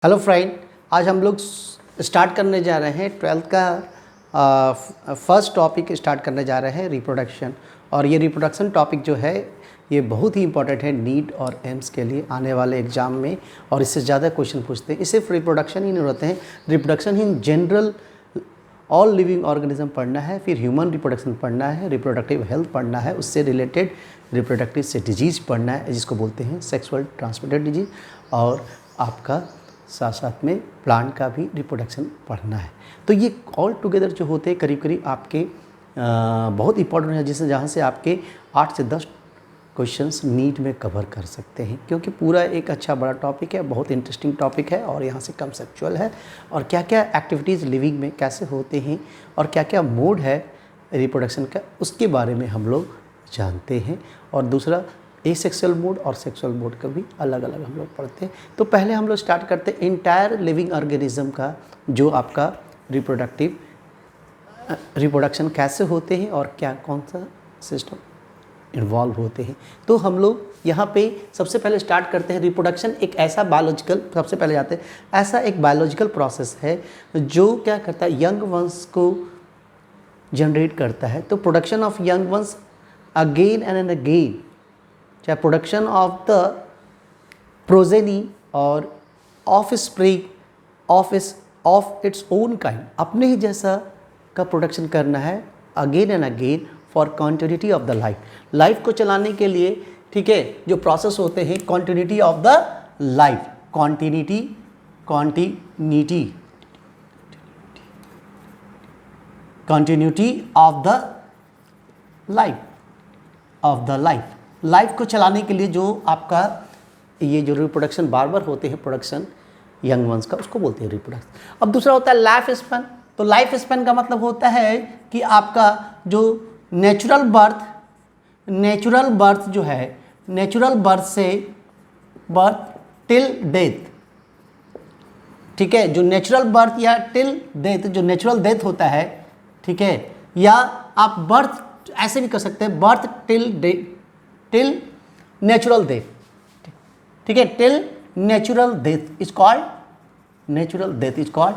Hello friend, आज हम लोग स्टार्ट करने जा रहे हैं 12th का फर्स्ट टॉपिक स्टार्ट करने जा रहे हैं रिप्रोडक्शन। और ये रिप्रोडक्शन टॉपिक जो है ये बहुत ही इंपॉर्टेंट है नीट और एम्स के लिए आने वाले एग्ज़ाम में, और इससे ज़्यादा क्वेश्चन पूछते हैं। सिर्फ रिप्रोडक्शन ही नहीं होते हैं, रिप्रोडक्शन ही जनरल ऑल लिविंग ऑर्गेनिज्म पढ़ना है, फिर ह्यूमन रिप्रोडक्शन पढ़ना है, रिप्रोडक्टिव हेल्थ पढ़ना है, उससे रिलेटेड रिप्रोडक्टिव से डिजीज़ पढ़ना है जिसको बोलते हैं सेक्सुअल ट्रांसमिटेड डिजीज़, और आपका साथ साथ में प्लांट का भी रिप्रोडक्शन पढ़ना है। तो ये ऑल टुगेदर जो होते हैं करीब करीब आपके बहुत इंपॉर्टेंट है, जिससे जहाँ से आपके 8 से 10 क्वेश्चंस नीट में कवर कर सकते हैं, क्योंकि पूरा एक अच्छा बड़ा टॉपिक है, बहुत इंटरेस्टिंग टॉपिक है, और यहाँ से कंसेप्चुअल है, और क्या क्या एक्टिविटीज़ लिविंग में कैसे होते हैं और क्या क्या मोड है रिप्रोडक्शन का, उसके बारे में हम लोग जानते हैं। और दूसरा एसेक्सुअल मोड और सेक्सुअल मोड का भी अलग अलग हम लोग पढ़ते हैं। तो पहले हम लोग स्टार्ट करते हैं इंटायर लिविंग ऑर्गेनिज्म का, जो आपका रिप्रोडक्शन कैसे होते हैं और क्या कौन सा सिस्टम इन्वॉल्व होते हैं। तो हम लोग यहाँ पे सबसे पहले स्टार्ट करते हैं। रिप्रोडक्शन एक ऐसा बायोलॉजिकल, सबसे पहले जाते हैं, ऐसा एक बायोलॉजिकल प्रोसेस है जो क्या करता है, यंग वंस को जनरेट करता है। तो production of young ones again and again, चाहे प्रोडक्शन ऑफ द प्रोजेनी और of spring of its own kind, अपने ही जैसा का प्रोडक्शन करना है again and again for continuity of the life को चलाने के लिए। ठीक है, जो प्रोसेस होते हैं continuity of the life, continuity of the life को चलाने के लिए जो आपका ये जो रिप्रोडक्शन बार बार होते हैं, प्रोडक्शन यंग वंस का, उसको बोलते हैं रिप्रोडक्शन। अब दूसरा होता है लाइफ स्पैन। तो लाइफ स्पैन का मतलब होता है कि आपका जो नेचुरल बर्थ जो है, नेचुरल बर्थ टिल डेथ, ठीक है, जो नेचुरल बर्थ या टिल डेथ, जो नेचुरल डेथ होता है, ठीक है, या आप बर्थ ऐसे भी कर सकते हैं, बर्थ टिल नेचुरल डेथ, ठीक है, till natural death is called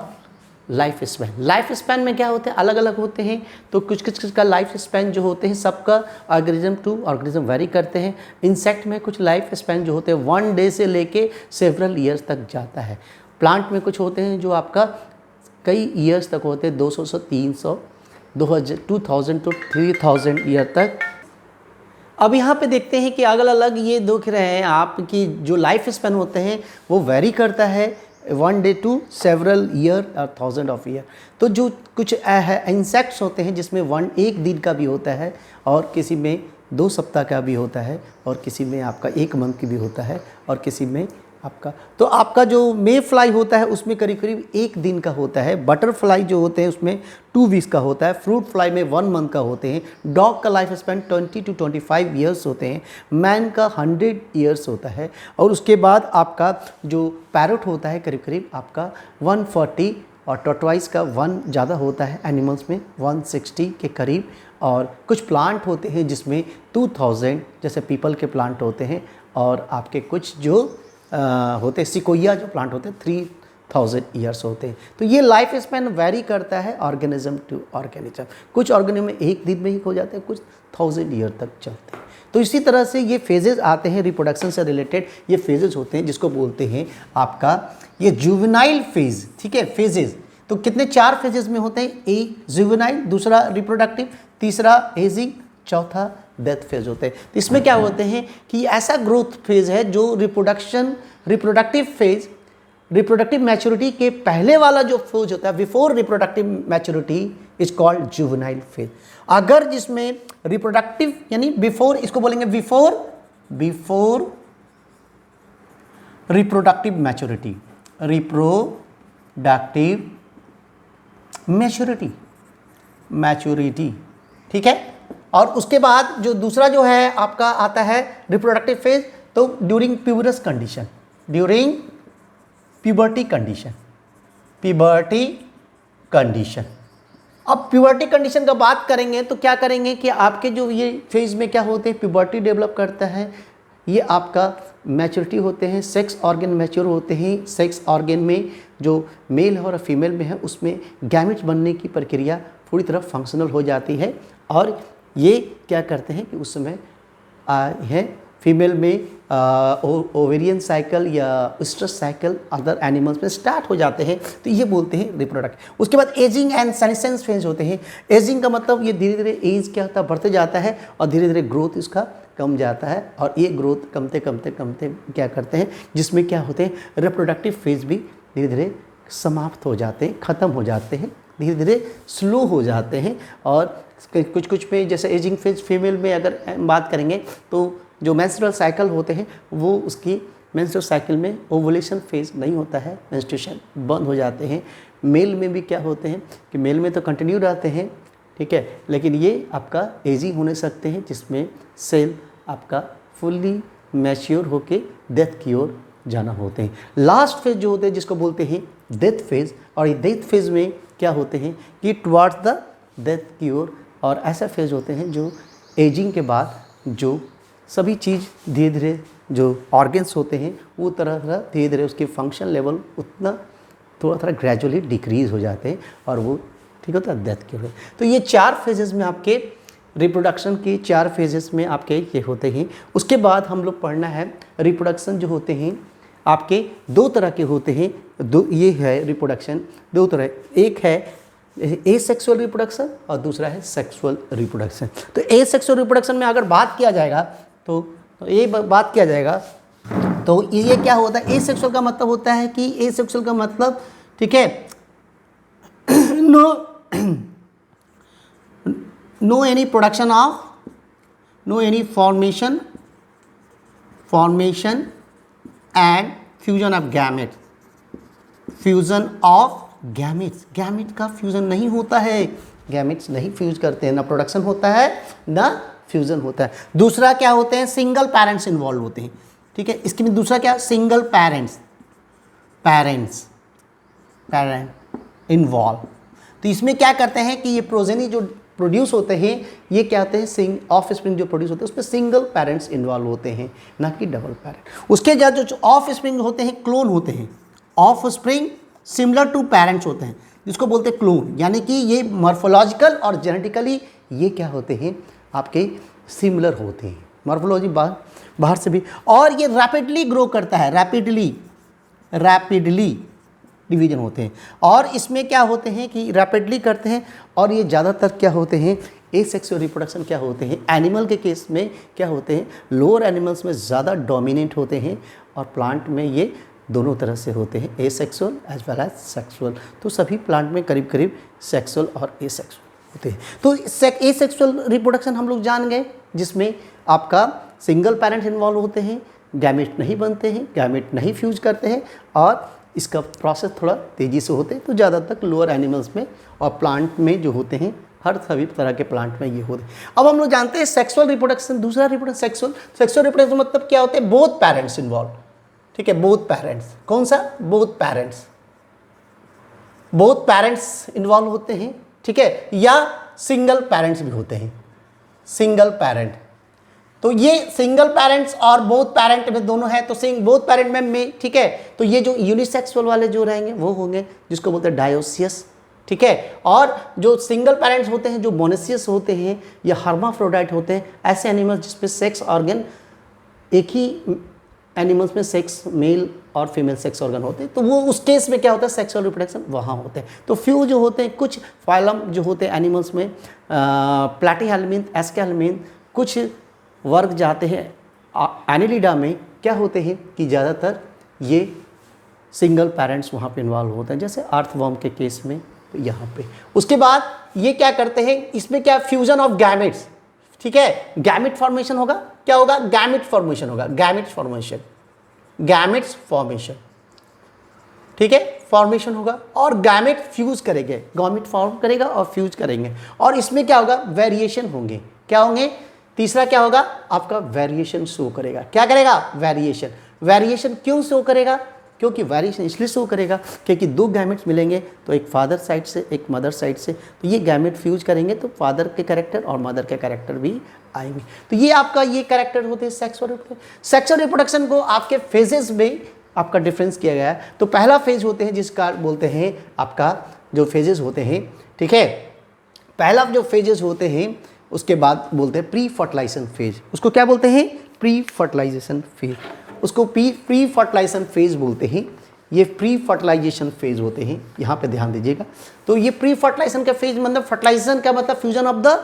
life span. Life span में क्या होते हैं, अलग अलग होते हैं। तो कुछ का लाइफ स्पैन जो होते हैं, सबका ऑर्गेनिज्म टू ऑर्गेनिज्म वेरी करते हैं। इंसेक्ट में कुछ लाइफ स्पैन जो होते हैं 1 डे से लेके सेवरल ईयर्स तक जाता है। प्लांट में कुछ होते हैं जो आपका कई ईयर्स तक होते हैं, 200 से 300, 2000 to 3000 ईयर तक। अब यहाँ पे देखते हैं कि अलग अलग ये देख रहे हैं आप कि जो लाइफ स्पैन होते हैं वो वेरी करता है 1 डे टू सेवरल ईयर और 1000 ऑफ ईयर। तो जो कुछ इंसेक्ट्स होते हैं जिसमें 1 दिन का भी होता है, और किसी में 2 सप्ताह का भी होता है, और किसी में आपका 1 मंथ की भी होता है, और किसी में आपका जो मे फ्लाई होता है उसमें करीब करीब 1 दिन का होता है। बटरफ्लाई जो होते हैं उसमें 2 वीक्स का होता है। फ्रूट फ्लाई में 1 मंथ का होते हैं। डॉग का लाइफ स्पैन 20 to 25 ईयर्स होते हैं। मैन का 100 ईयर्स होता है। और उसके बाद आपका जो पैरट होता है करीब करीब आपका 140, और टॉर्टवाइस का 1 ज़्यादा होता है। एनिमल्स में 160 के करीब। और कुछ प्लांट होते हैं जिसमें 2000, जैसे पीपल के प्लांट होते हैं, और आपके कुछ जो होते हैं सिकोया जो प्लांट होते हैं 3000 ईयर्स होते हैं। तो ये लाइफ स्पैन वेरी करता है ऑर्गेनिज्म टू ऑर्गेनिज्म। कुछ ऑर्गेनिज्म में 1 दिन में ही हो जाते हैं, कुछ 1000 ईयर तक चलते हैं। तो इसी तरह से ये फेजेस आते हैं रिप्रोडक्शन से रिलेटेड। ये फेजेस होते हैं जिसको बोलते हैं आपका ये जुवेनाइल फेज, ठीक है, फेजेस। तो कितने 4 फेजेस में होते हैं, एक जुवेनाइल, दूसरा रिप्रोडक्टिव, तीसरा एजिंग, चौथा डेथ फेज होते हैं। तो इसमें क्या होते हैं कि ऐसा ग्रोथ फेज है जो रिप्रोडक्टिव मैच्योरिटी के पहले वाला जो फेज होता है, before reproductive maturity is called juvenile phase. अगर जिसमें रिप्रोडक्टिव यानी बिफोर, इसको बोलेंगे बिफोर रिप्रोडक्टिव मैच्योरिटी, ठीक है। और उसके बाद जो दूसरा जो है आपका आता है रिप्रोडक्टिव फेज, तो ड्यूरिंग प्यूबर्टी कंडीशन। अब प्यूबर्टी कंडीशन का बात करेंगे तो क्या करेंगे कि आपके जो ये फेज में क्या होते हैं, प्यूबर्टी डेवलप करता है, ये आपका मैच्योरिटी होते हैं, सेक्स ऑर्गन मैच्योर होते हैं, सेक्स ऑर्गन में जो मेल है और फीमेल में है उसमें गैमेट्स बनने की प्रक्रिया पूरी तरह फंक्शनल हो जाती है। और ये क्या करते हैं कि उस समय है फीमेल में ओवेरियन साइकिल या स्ट्रेस साइकिल अदर एनिमल्स में स्टार्ट हो जाते हैं, तो ये बोलते हैं रिप्रोडक्ट। उसके बाद एजिंग एंड सेनेसेंस फेज होते हैं। एजिंग का मतलब ये धीरे धीरे एज क्या होता है बढ़ते जाता है और धीरे धीरे ग्रोथ इसका कम जाता है, और ये ग्रोथ कमते कमते कमते क्या करते हैं जिसमें क्या होते हैं रिप्रोडक्टिव फेज भी धीरे धीरे समाप्त हो जाते हैं, ख़त्म हो जाते हैं, धीरे धीरे स्लो हो जाते हैं। और कुछ कुछ में जैसे एजिंग फेज फीमेल में अगर बात करेंगे तो जो मेंस्ट्रुअल साइकिल होते हैं वो उसकी मेंस्ट्रुअल साइकिल में ओवुलेशन फेज नहीं होता है, मेंस्ट्रुएशन बंद हो जाते हैं। मेल में भी क्या होते हैं कि मेल में तो कंटिन्यू रहते हैं, ठीक है, लेकिन ये आपका एजिंग होने सकते हैं जिसमें सेल आपका फुल्ली मैच्योर होके डेथ की ओर जाना होते हैं। लास्ट फेज जो होते हैं जिसको बोलते हैं डेथ फेज, और ये डेथ फेज में क्या होते हैं कि टुवार्ड्स द डेथ की ओर, और ऐसा फेज होते हैं जो एजिंग के बाद जो सभी चीज़ धीरे धीरे जो ऑर्गन्स होते हैं वो तरह धीरे धीरे उसके फंक्शन लेवल उतना थोड़ा ग्रेजुअली डिक्रीज हो जाते हैं और वो ठीक होता है डेथ की ओर। तो ये 4 फेजेस में आपके रिप्रोडक्शन के 4 फेजेस में आपके ये होते हैं। उसके बाद हम लोग पढ़ना है रिप्रोडक्शन जो होते हैं आपके 2 तरह के होते हैं। ये है रिप्रोडक्शन 2 तरह, एक है एसेक्सुअल रिप्रोडक्शन और दूसरा है सेक्सुअल रिप्रोडक्शन। तो एसेक्सुअल रिप्रोडक्शन में अगर बात किया जाएगा तो ये बात किया जाएगा तो ये क्या होता है, एसेक्सुअल का मतलब होता है कि एसेक्सुअल का मतलब ठीक है no any production of no any formation and fusion of gamete, fusion of gametes, gamete का फ्यूजन नहीं होता है, गैमेट्स नहीं फ्यूज करते हैं, ना प्रोडक्शन होता है ना फ्यूजन होता है। दूसरा क्या होते हैं सिंगल पेरेंट्स इन्वॉल्व होते हैं, ठीक है, इसके में दूसरा क्या सिंगल पेरेंट इन्वॉल्व। तो इसमें क्या करते हैं कि ये प्रोजेनी जो प्रोड्यूस होते हैं ये क्या होते हैं ऑफ स्प्रिंग जो प्रोड्यूस होते हैं उसमें सिंगल पेरेंट्स इन्वॉल्व होते हैं ना कि डबल पेरेंट। उसके बाद जो ऑफ स्प्रिंग होते हैं क्लोन होते हैं, offspring similar to parents होते हैं जिसको बोलते हैं क्लोन, यानी कि ये मॉर्फोलॉजिकल और जेनेटिकली ये क्या होते हैं आपके सिमिलर होते हैं, मॉर्फोलॉजी बाहर से भी, और ये रैपिडली ग्रो करता है, रैपिडली डिवीजन होते हैं। और इसमें क्या होते हैं कि रैपिडली करते हैं, और ये ज़्यादातर क्या होते हैं एसेक्सुअल रिप्रोडक्शन क्या होते हैं एनिमल के केस में क्या होते हैं लोअर एनिमल्स में ज़्यादा डोमिनेट होते हैं, और प्लांट में ये दोनों तरह से होते हैं asexual as well as sexual. तो सभी प्लांट में करीब करीब सेक्सुअल और एसेक्सुअल होते हैं। तो एसेक्सुअल रिप्रोडक्शन हम लोग जान गए जिसमें आपका सिंगल पेरेंट इन्वॉल्व होते हैं, गैमेट नहीं बनते हैं, गैमेट नहीं फ्यूज करते हैं, और इसका प्रोसेस थोड़ा तेज़ी से होते हैं। तो ज़्यादातर लोअर एनिमल्स में और प्लांट में जो होते हैं हर सभी तरह के प्लांट में ये होते हैं। अब हम लोग जानते हैं सेक्सुअल रिप्रोडक्शन, दूसरा रिप्रोडक्शन सेक्सुअल रिप्रोडक्शन मतलब क्या होते हैं बोथ पेरेंट्स इन्वॉल्व, ठीक है, बोथ पेरेंट्स, कौन सा बोथ पेरेंट्स इन्वॉल्व होते हैं, ठीक है, या सिंगल पेरेंट्स भी होते हैं, सिंगल पेरेंट। तो ये सिंगल पेरेंट्स और बोथ पेरेंट में दोनों है, तो बोथ पेरेंट में ठीक है। तो ये जो यूनिसेक्सुअल वाले जो रहेंगे वो होंगे जिसको बोलते हैं डायोसियस, ठीक है, और जो सिंगल पेरेंट्स होते हैं जो मोनेसियस होते हैं या हर्माफ्रोडाइट होते हैं, ऐसे एनिमल्स जिसमें सेक्स ऑर्गन एक ही एनिमल्स में सेक्स मेल और फीमेल सेक्स ऑर्गन होते हैं, तो वो उस केस में क्या होता है सेक्सुअल रिप्रोडक्शन वहाँ होते हैं। तो फ्यू जो होते हैं कुछ फाइलम जो होते हैं एनिमल्स में प्लैटीहेल्मिन, एस्केल्मिन, कुछ वर्ग जाते हैं एनिलिडा में क्या होते हैं कि ज़्यादातर ये सिंगल पेरेंट्स वहाँ पे इन्वॉल्व होते हैं, जैसे अर्थवॉर्म के केस में यहाँ पे। उसके बाद ये क्या करते हैं इसमें क्या फ्यूजन ऑफ गैमेट्स, ठीक है, गैमेट फॉर्मेशन होगा, क्या होगा गैमेट फॉर्मेशन होगा, गैमेट्स फॉर्मेशन, ठीक है, फॉर्मेशन होगा, और गैमेट फ्यूज करेंगे, गैमेट फॉर्म करेगा और फ्यूज करेंगे, और इसमें क्या होगा वेरिएशन होंगे, क्या होंगे, तीसरा क्या होगा आपका वेरिएशन शो करेगा, क्या करेगा वेरिएशन क्यों शो करेगा, क्योंकि वेरिएशन इसलिए शो करेगा क्योंकि 2 गैमेट्स मिलेंगे, तो एक फादर साइड से एक मदर साइड से, तो ये गैमेट फ्यूज करेंगे तो फादर के कैरेक्टर और मदर के कैरेक्टर भी आएंगे। तो ये आपका ये कैरेक्टर होते हैं सेक्स और रिप्रोडक्शन। सेक्स और रिप्रोडक्शन को आपके फेजेस में आपका डिफरेंस किया गया है। तो पहला फेज होते हैं जिसका बोलते हैं आपका जो फेजेस होते हैं, ठीक है, पहला जो फेजेस होते हैं उसके बाद बोलते हैं प्री फर्टिलाइजेशन फेज। उसको क्या बोलते हैं? Pre fertilization phase. उसको प्री फर्टिलाइजेशन फेज बोलते हैं। ये प्री फर्टिलाइजेशन फेज होते हैं, यहाँ पे ध्यान दीजिएगा। तो ये प्री फर्टिलाइजेशन का फेज मतलब फर्टिलाइजेशन का मतलब fusion of the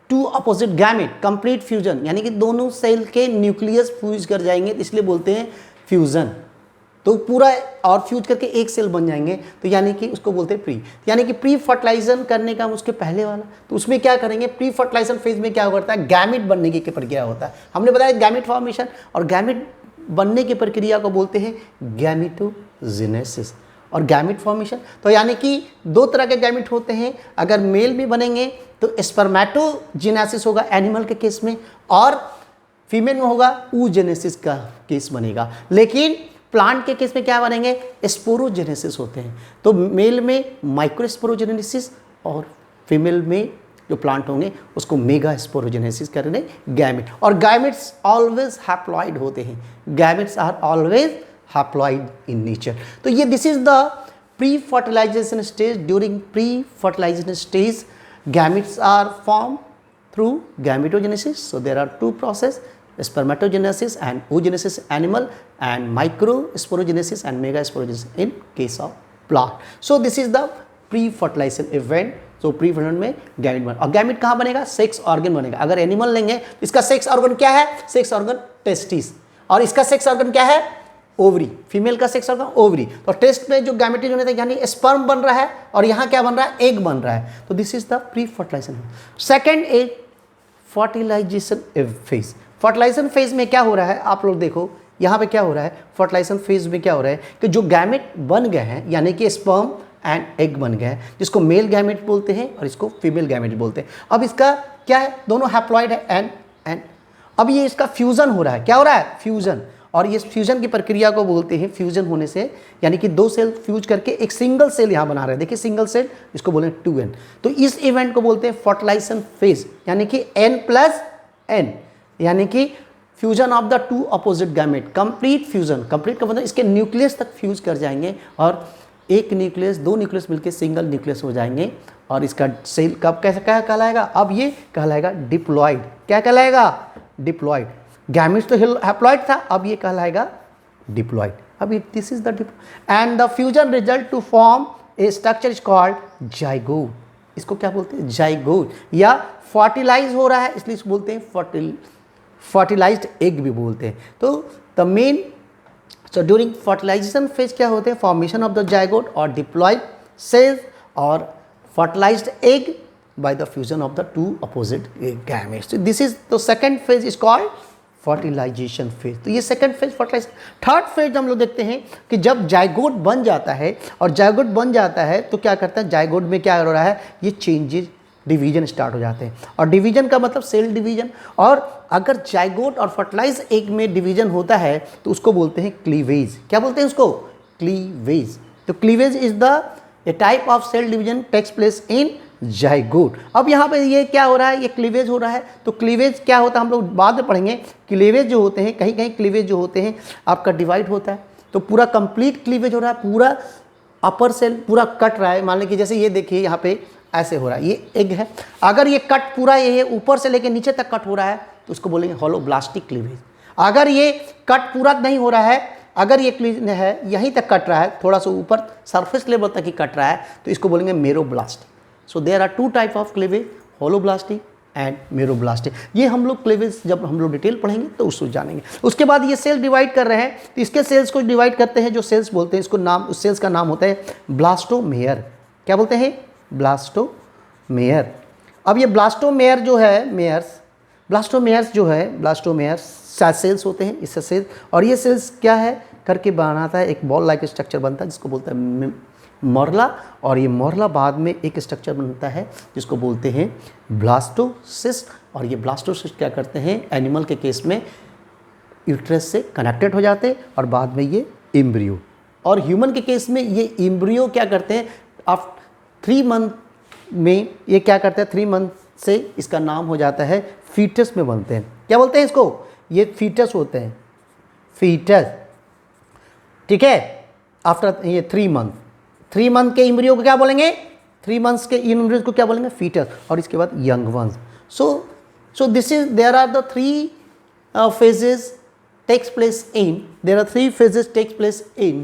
two opposite gamete, complete fusion, यानी कि दोनों सेल के न्यूक्लियस फ्यूज कर जाएंगे, इसलिए बोलते हैं फ्यूजन। तो पूरा और फ्यूज करके एक सेल बन जाएंगे, तो यानी कि उसको बोलते हैं प्री। यानी कि प्री फर्टिलाइजेशन करने का उसके पहले वाला, तो उसमें क्या करेंगे? प्री फर्टिलाइजेशन फेज में क्या होता है? गैमेट बनने की प्रक्रिया होता है। हमने बताया गैमेट फॉर्मेशन, और गैमेट बनने की प्रक्रिया को बोलते हैं गैमेटोजेनेसिस और गैमेट फॉर्मेशन। तो यानी कि दो तरह के गैमेट होते हैं। अगर मेल में बनेंगे तो स्पर्मेटोजेनेसिस होगा एनिमल के केस में, और फीमेल में होगा oogenesis का केस बनेगा। लेकिन प्लांट के केस में क्या बनेंगे? स्पोरोजेनेसिस होते हैं। तो मेल में माइक्रोस्पोरोजेनेसिस और फीमेल में जो प्लांट होंगे उसको मेगा स्पोरोजेनेसिस करने गैमेट। और गैमेट्स ऑलवेज हैप्लॉइड होते हैं। Gametes are always haploid in nature. तो ये this is the pre fertilization stage. During pre fertilization stage gametes are form through gametogenesis. So there are two process, spermatogenesis and oogenesis animal, and microsporogenesis and megasporogenesis in case of plant. So this is the pre-fertilization event. So pre-fertilization में gamete बन, और gamete कहाँ बनेगा? Sex organ बनेगा। अगर animal लेंगे इसका sex organ क्या है? सेक्स ऑर्गन टेस्टिस, और इसका सेक्स ऑर्गन क्या है? ओवरी। फीमेल का सेक्स ऑर्गन ओवरी। तो टेस्ट में जो गैमेटेज होने थे यानी स्पर्म बन रहा है, और यहाँ क्या बन रहा है? एग बन रहा है। तो this is the pre fertilization. Second is fertilization phase. Fertilization phase में क्या हो रहा है? आप लोग देखो यहाँ पे क्या हो रहा है। फर्टिलाइजेशन फेज में क्या हो रहा है कि जो गैमेट बन गए हैं, यानी कि स्पर्म एंड एग बन गए हैं, जिसको मेल गैमेट बोलते हैं और इसको फीमेल गैमेट बोलते हैं। अब इसका क्या है? दोनों हैप्लॉइड है एंड अब ये इसका फ्यूजन हो रहा है। क्या हो रहा है? फ्यूजन। और ये फ्यूजन की प्रक्रिया को बोलते हैं, फ्यूजन होने से यानी कि दो सेल फ्यूज करके एक सिंगल सेल यहाँ बना रहे हैं। देखिए सिंगल सेल, इसको बोलते हैं 2n। तो इस इवेंट को बोलते हैं फर्टिलाइजेशन फेज, यानी कि n+n, यानी कि fusion of the two opposite gamete, complete fusion. Complete का मतलब इसके न्यूक्लियस तक फ्यूज कर जाएंगे, और एक न्यूक्लियस दो न्यूक्लियस मिलकर सिंगल न्यूक्लियस हो जाएंगे, और इसका सेल कब कैसे क्या कहलाएगा? अब ये कहलाएगा डिप्लॉइड। क्या कहलाएगा? डिप्लॉइड। गैमेट्स तो हैप्लॉइड था, अब ये कहलाएगा डिप्लॉइड। अब this is the end the fusion result to form a structure is called zygote. इसको क्या बोलते हैं? जाइगोट। या फर्टिलाइज हो रहा है इसलिए इसको बोलते हैं फर्टिलाइज्ड एग भी बोलते हैं। तो the main so during fertilization phase क्या होते हैं? फॉर्मेशन ऑफ द जाइगोट और डिप्लॉइड सेल्स और fertilized egg by the fusion of the two opposite gametes. So this is the second phase is called fertilization phase. तो ये second phase fertilization. Third phase हम लोग देखते हैं कि जब जाइगोट बन जाता है, और जाइगोट बन जाता है तो क्या करता है? जाइगोट में क्या हो रहा है? ये चेंजेस डिवीजन स्टार्ट हो जाते हैं, और डिवीजन का मतलब सेल डिवीजन। और अगर जाइगोट और फर्टिलाइज एग में डिवीजन होता है तो उसको बोलते हैं क्लीवेज। क्या बोलते हैं उसको? क्लीवेज। तो cleavage is the a type of cell division takes place in zygote. अब यहाँ पे ये क्या हो रहा है? ये क्लीवेज हो रहा है। तो क्लीवेज क्या होता है हम लोग बाद में पढ़ेंगे। क्लीवेज जो होते हैं, कहीं कहीं क्लीवेज जो होते हैं आपका डिवाइड होता है, तो पूरा कंप्लीट क्लीवेज हो रहा है, पूरा अपर सेल पूरा कट रहा है। मान लीजिए जैसे ये देखिए यहाँ पे ऐसे हो रहा है, ये एग है, अगर ये कट पूरा ये ऊपर से लेकर नीचे तक कट हो रहा है तो उसको बोलेंगे होलोब्लास्टिक क्लीवेज। अगर ये कट पूरा नहीं हो रहा है, अगर ये क्लीवेज है यहीं तक कट रहा है, थोड़ा सा ऊपर सरफेस लेवल तक ही कट रहा है, तो इसको बोलेंगे meroblastic. So there are two type of cleavage, holoblastic and meroblastic. ये हम लोग क्लीवेज जब हम लोग डिटेल पढ़ेंगे तो उसको जानेंगे। उसके बाद ये सेल डिवाइड कर रहे हैं, तो इसके सेल्स को डिवाइड करते हैं, जो सेल्स बोलते हैं इसको नाम, उस सेल्स का नाम होता है ब्लास्टोमेयर। क्या बोलते हैं? ब्लास्टोमेयर। अब ये ब्लास्टोमेयर जो है, ब्लास्टोमेयर्स जो है, ब्लास्टोमेयर्स सेल्स होते हैं, इससे सेल्स, और ये सेल्स क्या है करके बनाता है, एक बॉल लाइक स्ट्रक्चर बनता है जिसको बोलते हैं मोरला, और ये मोरला बाद में एक स्ट्रक्चर बनता है जिसको बोलते हैं ब्लास्टोसिस्ट। और ये ब्लास्टोसिस्ट क्या करते हैं? एनिमल के केस में यूट्रस से कनेक्टेड हो जाते हैं, और बाद में ये एम्ब्रियो, और ह्यूमन के केस में ये एम्ब्रियो क्या करते हैं? आफ्टर 3 मंथ में ये क्या करते हैं? 3 मंथ से इसका नाम हो जाता है फीटस में बनते हैं। क्या बोलते हैं इसको? ये फीटस होते हैं, फीटस, ठीक है। आफ्टर ये 3 मंथ के इम्ब्रियो को क्या बोलेंगे? 3 मंथ्स के इम्ब्रियो को क्या बोलेंगे? फीटस। और इसके बाद young ones. So this is, there are the 3 phases takes place in, there are 3 phases takes place in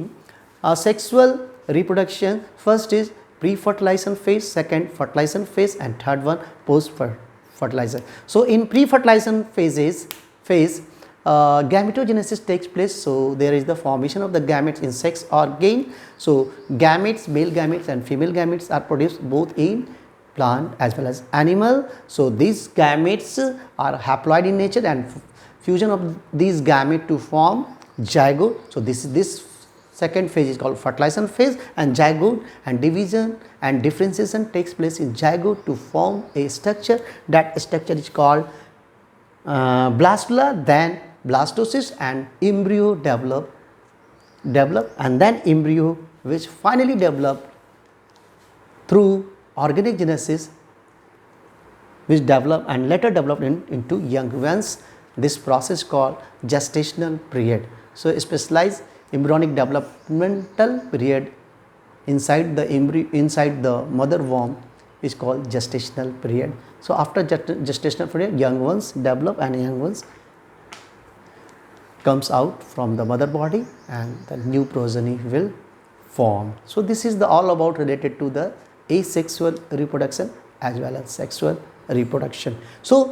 sexual reproduction. First is pre-fertilization phase, second fertilization phase, and third one post-fertilization. So in pre-fertilization phase, gametogenesis takes place. So there is the formation of the gametes in sex organ. So gametes, male gametes and female gametes are produced both in plant as well as animal. So these gametes are haploid in nature, and fusion of these gametes to form zygote. So this second phase is called fertilization phase, and zygote and division and differentiation takes place in zygote to form a structure. That structure is called blastula, then blastocyst, and embryo develop, and then embryo which finally develop through organic genesis, which develop and later developed into young ones. This process called gestational period. So specialized embryonic developmental period inside the embryo, inside the mother womb, is called gestational period. So after gestational period, young ones develop and young ones comes out from the mother body, and the new progeny will form. So this is the all about related to the asexual reproduction as well as sexual reproduction. So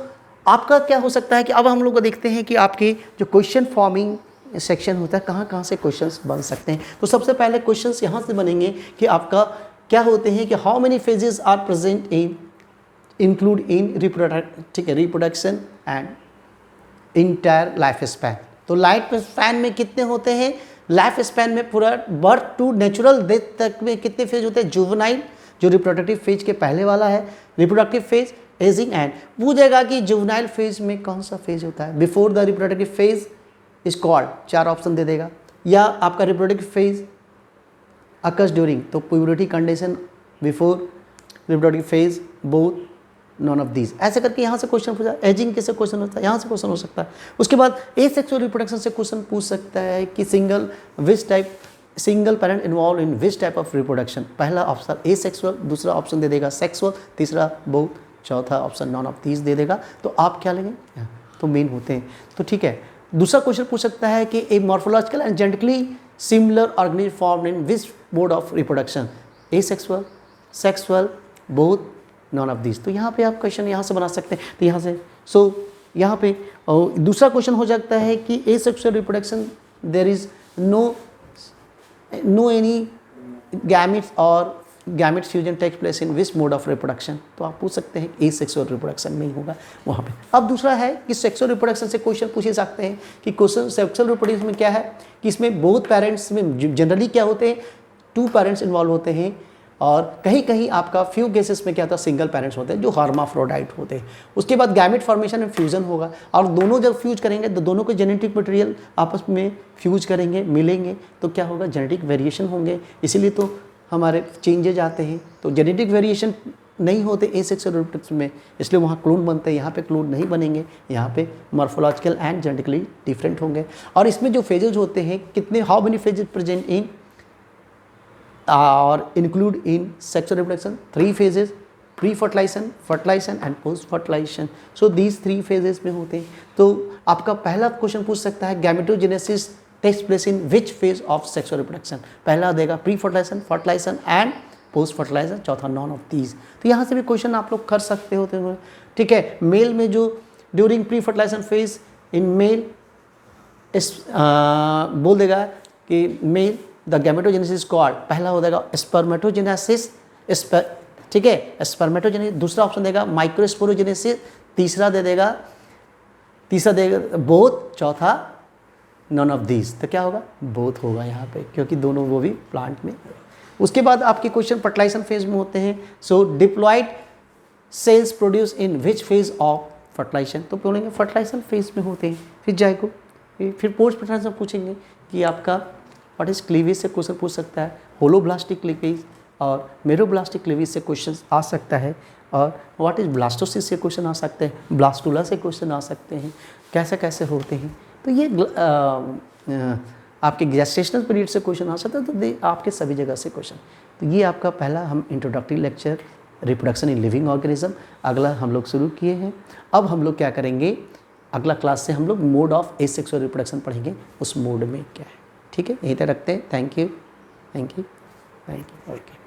आपका क्या हो सकता है कि अब हम लोग को देखते हैं कि आपके जो क्वेश्चन फॉर्मिंग सेक्शन होता है, कहाँ कहाँ से क्वेश्चंस बन सकते हैं। तो सबसे पहले क्वेश्चंस यहाँ से बनेंगे कि आपका क्या होते हैं कि how many phases are present in include in reproduction and entire life span. तो लाइफ स्पैन में कितने होते हैं? लाइफ स्पैन में पूरा बर्थ टू नेचुरल डेथ तक में कितने फेज होते हैं? जुवेनाइल, जो रिप्रोडक्टिव फेज के पहले वाला है, रिप्रोडक्टिव फेज, एजिंग एंड। पूछेगा कि जुवेनाइल फेज में कौन सा फेज होता है? Before the reproductive phase is called, 4 option दे देगा। या आपका रिप्रोडक्टिव फेज अकर्स ड्यूरिंग, तो puberty condition, before reproductive phase, both, none of these. ऐसे करके यहाँ से क्वेश्चन पूछा। एजिंग कैसे क्वेश्चन होता है? यहाँ से क्वेश्चन हो सकता है। उसके बाद एसेक्सुअल रिप्रोडक्शन से क्वेश्चन पूछ सकता है कि single parent involve in which type of reproduction. पहला ऑप्शन एसेक्सुअल, दूसरा ऑप्शन दे देगा सेक्सुअल, तीसरा बोथ, चौथा option non of these they देगा। तो आप क्या लेंगे? तो मेन होते हैं। तो ठीक है, दूसरा क्वेश्चन पूछ सकता है कि a morphological and genetically similar organism formed in which mode of reproduction, asexual, sexual, both, none of these. तो यहाँ पे आप क्वेश्चन यहाँ से बना सकते हैं। तो यहाँ से यहाँ पे दूसरा क्वेश्चन हो सकता है कि asexual reproduction there is no any gametes और gamete fusion takes place in which mode of reproduction. तो आप पूछ सकते हैं ए सेक्सुअल रिप्रोडक्शन में ही होगा वहाँ पे। अब दूसरा है कि सेक्सुअल रिप्रोडक्शन से क्वेश्चन पूछे सकते हैं कि क्वेश्चन सेक्सुअल रिप्रोडक्शन में क्या है कि इसमें बोथ पेरेंट्स में जनरली क्या होते हैं, 2 पेरेंट्स इन्वॉल्व होते हैं, और कहीं कहीं आपका फ्यू केसेस में क्या होता है सिंगल पेरेंट्स होते हैं जो हर्माफ्रोडाइट होते हैं। उसके बाद गैमेट फॉर्मेशन एंड फ्यूजन होगा, और दोनों जब फ्यूज करेंगे तो दोनों के जेनेटिक मटेरियल आपस में फ्यूज करेंगे, मिलेंगे, तो क्या होगा? जेनेटिक वेरिएशन होंगे। इसीलिए तो हमारे चेंजेज आते हैं। तो जेनेटिक वेरिएशन नहीं होते एसेक्सुअल रिप्रोडक्शन में, इसलिए वहाँ क्लोन बनते हैं। यहाँ पे क्लोन नहीं बनेंगे, यहाँ पे मॉर्फोलॉजिकल एंड जेनेटिकली डिफरेंट होंगे। और इसमें जो फेजेज होते हैं कितने, how many phases present in और include in sexual reproduction? 3 phases, pre fertilization, fertilization and post fertilization. So these 3 phases में होते हैं। तो आपका पहला क्वेश्चन पूछ सकता है gametogenesis takes place in which phase of sexual reproduction. पहला देगा pre fertilization, fertilization and post fertilization, चौथा नॉन ऑफ दीज। तो यहाँ से भी क्वेश्चन आप लोग कर सकते होते हैं। ठीक है, मेल में जो during pre fertilization phase in male बोल देगा कि मेल द गैमेटोजेनेसिस कॉल्ड, पहला हो जाएगा स्पर्मेटोजेनेसिस, ठीक है, स्पर्मेटोजेनेसिस। दूसरा ऑप्शन देगा माइक्रोस्पोरोजेनेसिस, तीसरा देगा बोथ, चौथा नॉन ऑफ दीज। तो क्या होगा? बोथ होगा यहाँ पे, क्योंकि दोनों वो भी प्लांट में। उसके बाद आपके क्वेश्चन फर्टिलाइजेशन फेज में होते हैं। So diploid cells produce in which phase of fertilization, तो बोलेंगे फर्टिलाइजेशन फेज में होते हैं। फिर जाएगा, फिर पोस्ट फर्टिलाइजेशन पूछेंगे कि आपका व्हाट इज क्लीवेज से क्वेश्चन पूछ सकता है, होलोब्लास्टिक क्लीवेज, और मेरोब्लास्टिक लेवी से क्वेश्चन आ सकता है, और व्हाट इज ब्लास्टोसिस से क्वेश्चन आ सकते हैं, ब्लास्टुला से क्वेश्चन आ सकते हैं, कैसे कैसे होते हैं। तो ये आपके गेस्टेशनल पीरियड से क्वेश्चन आ सकता है, तो आपके सभी जगह से क्वेश्चन। तो ये आपका पहला हम introductory lecture reproduction in living organism अगला हम लोग शुरू किए हैं। अब हम लोग क्या करेंगे, अगला क्लास से हम लोग मोड ऑफ एसेक्सुअल रिप्रोडक्शन पढ़ेंगे, उस मोड में क्या है। ठीक है, यहीं तक रखते हैं। Thank you, thank you, thank you, okay.